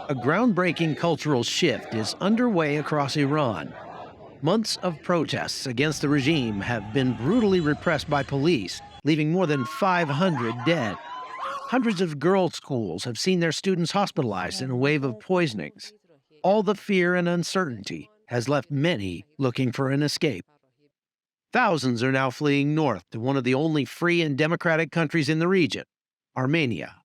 A groundbreaking cultural shift is underway across Iran. Months of protests against the regime have been brutally repressed by police, leaving more than 500 dead. Hundreds of girls' schools have seen their students hospitalized in a wave of poisonings. All the fear and uncertainty has left many looking for an escape. Thousands are now fleeing north to one of the only free and democratic countries in the region, Armenia.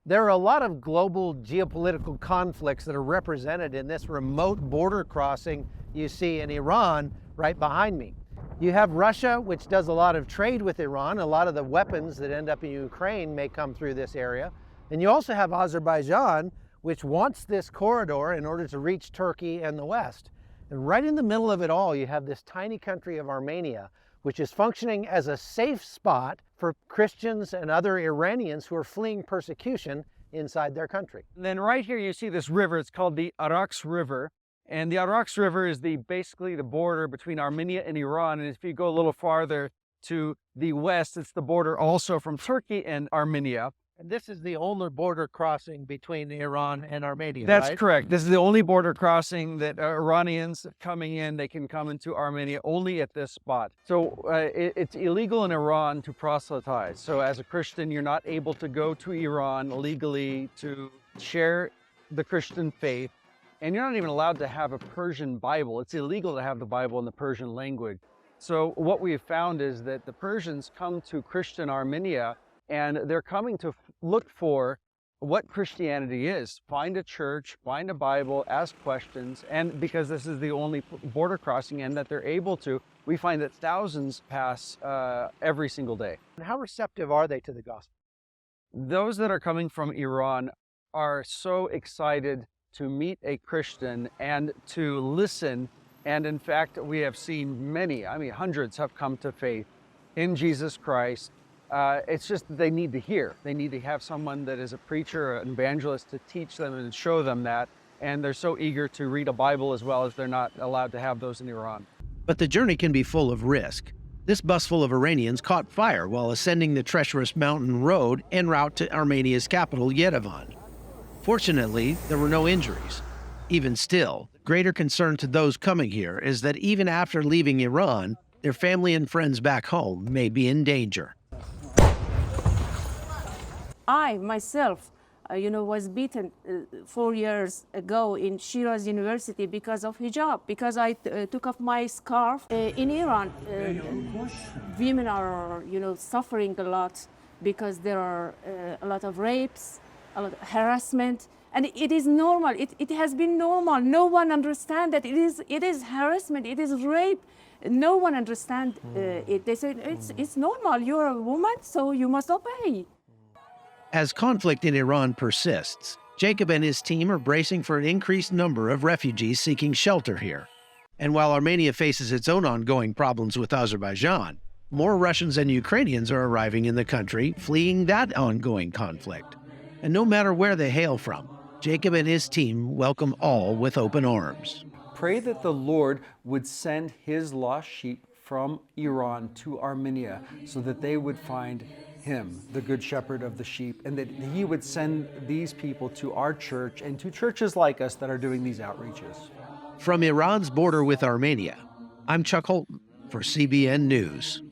There are a lot of global geopolitical conflicts that are represented in this remote border crossing you see in Iran right behind me. You have Russia, which does a lot of trade with Iran. A lot of the weapons that end up in Ukraine may come through this area. And you also have Azerbaijan, which wants this corridor in order to reach Turkey and the West. And right in the middle of it all, you have this tiny country of Armenia, which is functioning as a safe spot for Christians and other Iranians who are fleeing persecution inside their country. And then right here you see this river. It's called the Araks River. And the Araks River is basically the border between Armenia and Iran. And if you go a little farther to the west, it's the border also from Turkey and Armenia. And this is the only border crossing between Iran and Armenia, That's right? correct. This is the only border crossing that Iranians coming in, they can come into Armenia only at this spot. So it's illegal in Iran to proselytize. So as a Christian, you're not able to go to Iran legally to share the Christian faith. And you're not even allowed to have a Persian Bible. It's illegal to have the Bible in the Persian language. So what we have found is that the Persians come to Christian Armenia and they're coming to look for what Christianity is. Find a church, find a Bible, ask questions, and because this is the only border crossing and that they're able to, we find that thousands pass every single day. And how receptive are they to the gospel? Those that are coming from Iran are so excited to meet a Christian and to listen. And in fact, we have seen many, hundreds have come to faith in Jesus Christ. It's just that they need to hear. They need to have someone that is a preacher, an evangelist to teach them and show them that. And they're so eager to read a Bible as well as they're not allowed to have those in Iran. But the journey can be full of risk. This bus full of Iranians caught fire while ascending the treacherous mountain road en route to Armenia's capital, Yerevan. Fortunately, there were no injuries. Even still, greater concern to those coming here is that even after leaving Iran, their family and friends back home may be in danger. I myself, was beaten 4 years ago in Shiraz University because of hijab, because I took off my scarf. In Iran, women are, suffering a lot because there are a lot of rapes, a lot of harassment, and it is normal. It has been normal. No one understands that it is harassment, it is rape. No one understands it. They say it's normal. You're a woman, so you must obey. As conflict in Iran persists, Jacob and his team are bracing for an increased number of refugees seeking shelter here. And while Armenia faces its own ongoing problems with Azerbaijan, more Russians and Ukrainians are arriving in the country, fleeing that ongoing conflict. And no matter where they hail from, Jacob and his team welcome all with open arms. Pray that the Lord would send his lost sheep from Iran to Armenia so that they would find him, the good shepherd of the sheep, and that he would send these people to our church and to churches like us that are doing these outreaches. From Iran's border with Armenia, I'm Chuck Holton for CBN News.